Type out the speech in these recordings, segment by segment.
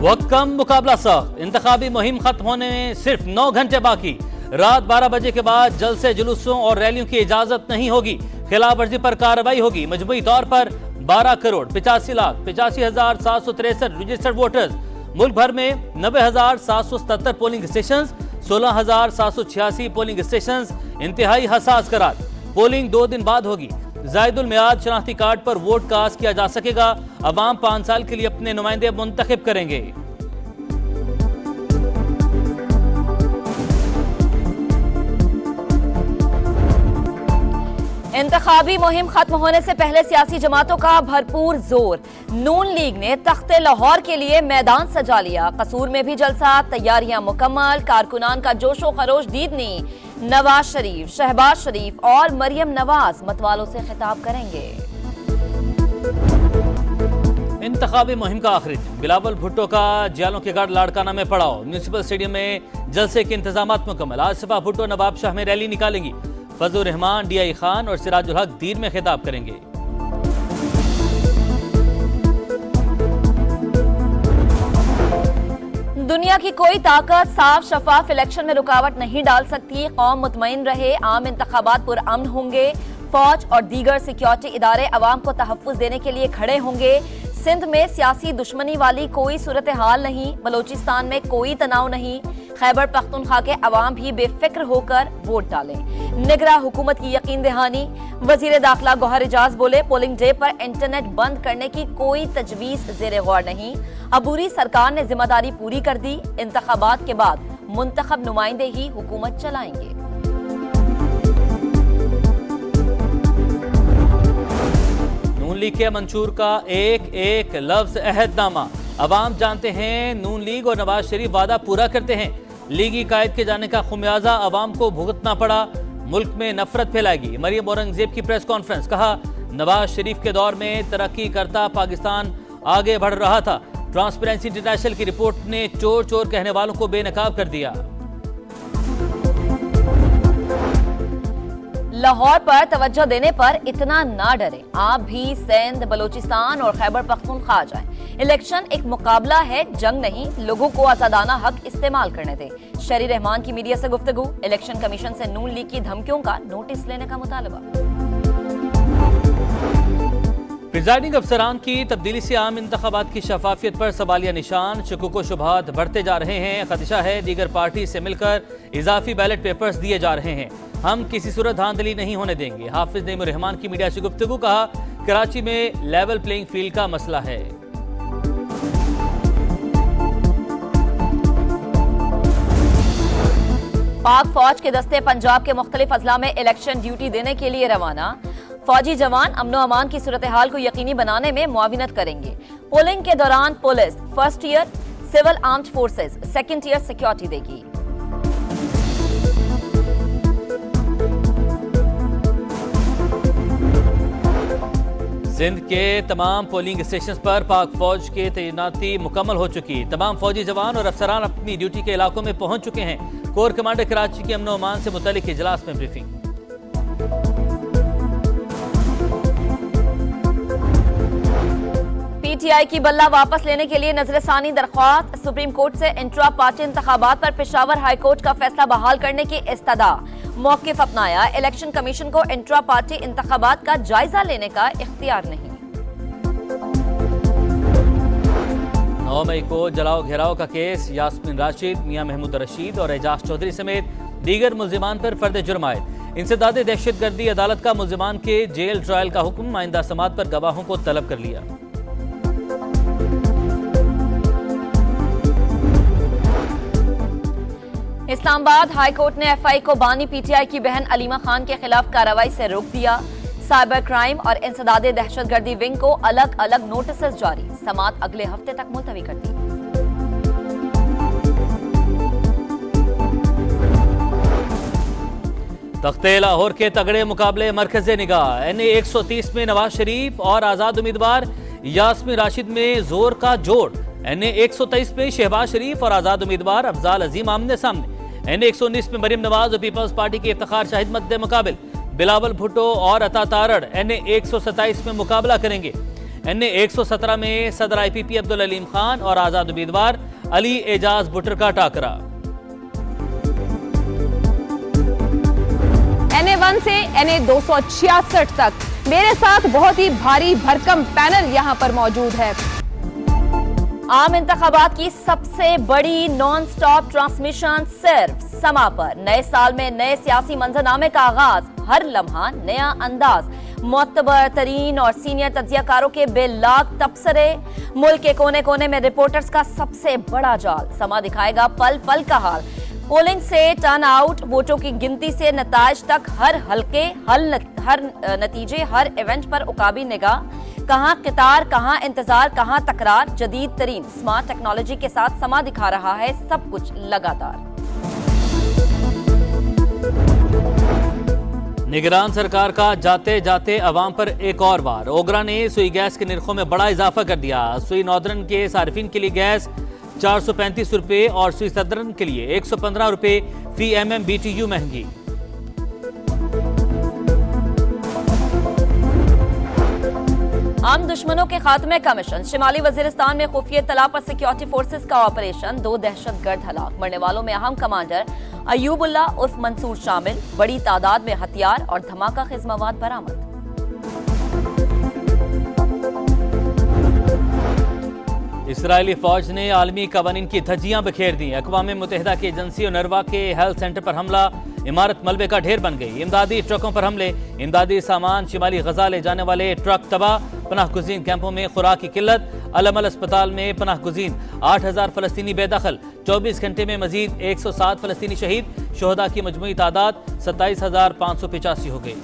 वक्त कम, मुकाबला सख्त। इंतखाबी मुहिम खत्म होने में सिर्फ 9 घंटे बाकी। रात 12 बजे के बाद जलसे, जुलूसों और रैलियों की इजाजत नहीं होगी। खिलाफ वर्जी पर कार्रवाई होगी। मजमूई तौर पर 12 करोड़ 85,85,763 रजिस्टर्ड वोटर्स। मुल्क भर में 90,777 पोलिंग स्टेशन, 16,786 पोलिंग स्टेशन इंतहाई हसास करार। पोलिंग 2 दिन बाद होगी। जायदुल मियाद शनाख्ती कार्ड पर वोट कास्ट किया जा सकेगा। अवाम 5 साल के लिए अपने नुमाइंदे मुंतखब करेंगे। इंतखाबी मुहिम खत्म होने से पहले सियासी जमातों का भरपूर जोर। नून लीग ने तख्ते लाहौर के लिए मैदान सजा लिया। कसूर में भी जलसा, तैयारियां मुकम्मल। कारकुनान का जोशो खरोश दीदनी। नवाज शरीफ, शहबाज शरीफ और मरियम नवाज मतवालों से खिताब करेंगे। इंतखाबी मुहिम का आखिरी दिन। बिलावल भुट्टो का जियालों के गढ़ लाड़काना में पड़ाव। म्यूनिसिपल स्टेडियम में जलसे के इंतजामात मुकम्मल। आसिफा भुट्टो नवाब शाह में रैली निकालेंगी। फजलुर रहमान, डीआई खान और सिराजुल हक दीर में खिताब करेंगे। दुनिया की कोई ताकत साफ शफाफ इलेक्शन में रुकावट नहीं डाल सकती। कौम मुतमईन रहे, आम इंतखाबात पुरअमन होंगे। फौज और दीगर सिक्योरिटी इदारे अवाम को तहफ्फुज देने के लिए खड़े होंगे। सिंध में सियासी दुश्मनी वाली कोई सूरत हाल नहीं। बलोचिस्तान में कोई तनाव नहीं। खैबर पख्तूनख्वा के अवाम भी बेफिक्र होकर वोट डालें। निगरां हुकूमत की यकीन दहानी। वजीर दाखिला गौहर एजाज बोले, पोलिंग डे पर इंटरनेट बंद करने की कोई तजवीज ज़ेरे गौर नहीं। अबूरी सरकार ने जिम्मेदारी पूरी कर दी। इंतखाबात के बाद मुंतखब नुमाइंदे ही हुकूमत चलाएंगे। नून लीग के मंशूर का एक एक लफ्ज अहदनामा। अवाम जानते हैं नून लीग और नवाज शरीफ वादा पूरा करते हैं। लीगी कायद के जाने का खुमियाजा अवाम को भुगतना पड़ा। मुल्क में नफरत फैलाएगी। मरियम औरंगजेब की प्रेस कॉन्फ्रेंस। कहा, नवाज शरीफ के दौर में तरक्की करता पाकिस्तान आगे बढ़ रहा था। ट्रांसपेरेंसी इंटरनेशनल की रिपोर्ट ने चोर चोर कहने वालों को बेनकाब कर दिया। लाहौर पर तवज्जो देने पर इतना ना डरें। आप भी सिंध, बलोचिस्तान और खैबर पख्तूनख्वा आ जाएं। इलेक्शन एक मुकाबला है, जंग नहीं। लोगों को आजादाना हक इस्तेमाल करने दें। शरी रहमान की मीडिया से गुफ्तगू। इलेक्शन कमीशन से नून लीग की धमकियों का नोटिस लेने का मुतालबा। प्रिजाइडिंग अफसरान की तब्दीली से आम इंतखाबात की शफाफियत पर सवालिया निशान। शुकूक व शुबहात बढ़ते जा रहे हैं। खदशा है दीगर पार्टी से मिलकर इजाफी बैलेट पेपर्स दिए जा रहे हैं। हम किसी सूरत धांधली नहीं होने देंगे। हाफिज नईमुर रहमान की मीडिया से गुफ्तगू। कहा, कराची में लेवल प्लेइंग फील्ड का मसला है। पाक फौज के दस्ते पंजाब के मुख्तलिफ अजला में इलेक्शन ड्यूटी देने के लिए रवाना। फौजी जवान अमनो अमान की सूरत हाल को यकीनी बनाने में मुआविनत करेंगे। पोलिंग के दौरान police first year, civil armed forces second year security देगी। सिंध के तमाम पोलिंग स्टेशन पर पाक फौज की तैनाती मुकम्मल हो चुकी। तमाम फौजी जवान और अफसरान अपनी ड्यूटी के इलाकों में पहुंच चुके हैं। कोर कमांडर कराची के अमन अमान से मुतालिक इजलास में ब्रीफिंग। पीटीआई की बल्ला वापस लेने के लिए नजरसानी दरख्वास्त। सुप्रीम कोर्ट से इंट्रा पार्टी इंतखाबात पर पेशावर हाई कोर्ट का फैसला बहाल करने की इस्तदा। मौकिफ अपनाया, इलेक्शन कमीशन को इंट्रा पार्टी इंतखाबात का जायजा लेने का इख्तियार नहीं। 9 मई को जलाओ घेराव का केस। यास्मीन राशिद, मियां महमूद रशीद और एजाज चौधरी समेत दीगर मुल्जिमान पर फर्द जुर्म आयद। इंसदाद दहशतगर्दी अदालत का मुल्जिमान के जेल ट्रायल का हुक्म। आइंदा समात पर गवाहों को तलब कर लिया। इस्लामाबाद हाई कोर्ट ने एफआई को बानी पीटीआई की बहन अलीमा खान के खिलाफ कार्रवाई से रोक दिया। साइबर क्राइम और इंसदाद दहशतगर्दी विंग को अलग अलग नोटिस जारी। समात अगले हफ्ते तक मुलतवी कर दी। तख्ते लाहौर के तगड़े मुकाबले मरकज़े निगाह। एनए 130 में नवाज शरीफ और आजाद उम्मीदवार यास्मीन राशिद में जोर का जोड़। एनए 123 में शहबाज शरीफ और आजाद उम्मीदवार अफजाल अजीम आमने सामने। एनए 119 में मरियम नवाज और पीपल्स पार्टी के इफ्तिखार शाहिद मद्दे मुकाबिल। बिलावल भुट्टो और अता तारड़ एनए 127 में मुकाबला करेंगे। NA 117 में सदर IPP अब्दुल अलीम खान और आजाद उम्मीदवार अली एजाज बुटर का टाकरा। NA 1 से NA 266 तक मेरे साथ बहुत ही भारी भरकम पैनल यहां पर मौजूद है। आम इंतखाबात की सबसे बड़ी नॉन स्टॉप ट्रांसमिशन सिर्फ समा पर। नए साल में नए सियासी मंजरनामे का आगाज, हर लम्हा नया अंदाज, मोतबर तरीन और सीनियर तज्जियाकारों के बेलाग तबसरे, मुल्क के कोने कोने में रिपोर्टर्स का सबसे बड़ा जाल। समा दिखाएगा पल पल का हाल, पोलिंग से टर्न आउट, वोटों की गिनती से नताइज तक, हर हल्के हर नतीजे, हर इवेंट पर उकाबी निगाह, कहां कतार, कहां इंतजार, कहां तकरार। जदीद तरीन स्मार्ट टेक्नोलॉजी के साथ समा दिखा रहा है सब कुछ लगातार। निगरान सरकार का जाते जाते अवाम पर एक और वार। ओगरा ने सुई गैस के निर्खों में बड़ा इजाफा कर दिया। सुई नॉर्दर्न के सार्फिन के लिए गैस 435 रुपए और सुई सदर्न के लिए 115 रुपए फी MMBTU महंगी। आम दुश्मनों के खात्मे का मिशन। शिमाली वजीरिस्तान में खुफिया तला पर सिक्योरिटी फोर्सेस का ऑपरेशन, 2 दहशतगर्द हलाक। मरने वालों में अहम कमांडर अयूबुल्ला उर्फ मंसूर शामिल। बड़ी तादाद में हथियार और धमाका खेज मवाद बरामद। इसराइली फौज ने आलमी कवानीन की धज्जियां बिखेर दी। अक़वाम मुत्तहिदा की एजेंसी नरवा के हेल्थ सेंटर पर हमला, इमारत मलबे का ढेर बन गई। इमदादी ट्रकों पर हमले, इमदादी सामान शिमाली गजा ले जाने वाले ट्रक तबाह। पनाह गुज़ीन कैंपों में खुराक की किल्लत। अलमल अस्पताल में पनाह गुज़ीन 8000 फलस्तीनी बेदखल। 24 घंटे में मजीद 107 फलस्तीनी शहीद। शोहदा की मजमूई तादाद 27,585 हो गई।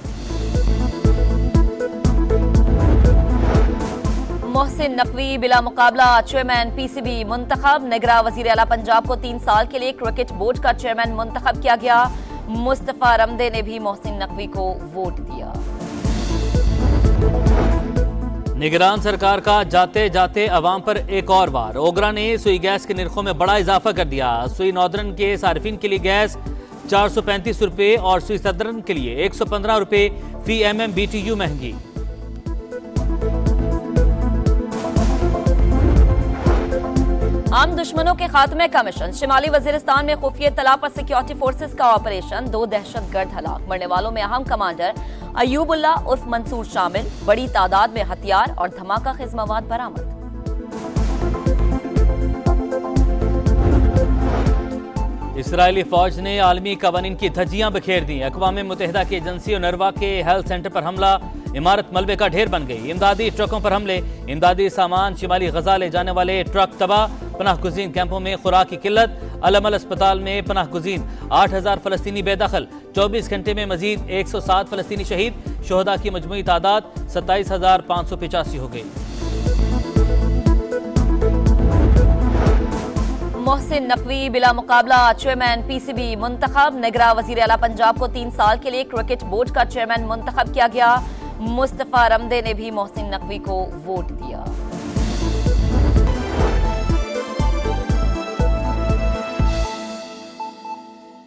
मोहसिन नकवी बिला मुकाबला चेयरमैन PCB मुंतखब। निगरा वजीर आला पंजाब को 3 साल के लिए क्रिकेट बोर्ड का चेयरमैन मुंतखब किया गया। मुस्तफा रमदे ने भी मोहसिन नकवी को वोट दिया। निगरान सरकार का जाते जाते अवाम पर एक और वार। ओगरा ने सुई गैस के निर्खों में बड़ा इजाफा कर दिया। सुई नॉर्दर्न के सार्फिन के लिए गैस 435 रुपए और सुई सदर्न के लिए 115 रुपए फी MMBTU महंगी। आम दुश्मनों के खात्मे का मिशन। शिमाली वजीरिस्तान में खुफिया तला पर सिक्योरिटी फोर्सेस का ऑपरेशन, 2 दहशतगर्द हलाक। मरने वालों में अहम कमांडर अयूबुल्ला उर्फ मंसूर शामिल। बड़ी तादाद में हथियार और धमाका खेज मवाद बरामद। इसराइली फौज ने आलमी कवानीन की धज्जियां बिखेर दी। अक़वाम मुत्तहिदा की एजेंसी नरवा के हेल्थ सेंटर पर हमला, इमारत मलबे का ढेर बन गई। इमदादी ट्रकों पर हमले, इमदादी सामान शिमाली गजा ले जाने वाले ट्रक तबाह। पनाह गुज़ीन कैंपों में खुराक की किल्लत। अलमल अस्पताल में पनाह गुज़ीन 8000 फलस्तीनी बेदखल। 24 घंटे में मजीद 107 फलस्तीनी शहीद। शोहदा की मजमूई तादाद 27,585 हो गई। मोहसिन नकवी बिला मुकाबला चेयरमैन PCB मुंतखब। निगरा वजीर आला पंजाब को 3 साल के लिए क्रिकेट बोर्ड का चेयरमैन मुंतखब किया गया। मुस्तफा रमदे ने भी मोहसिन नकवी को वोट दिया।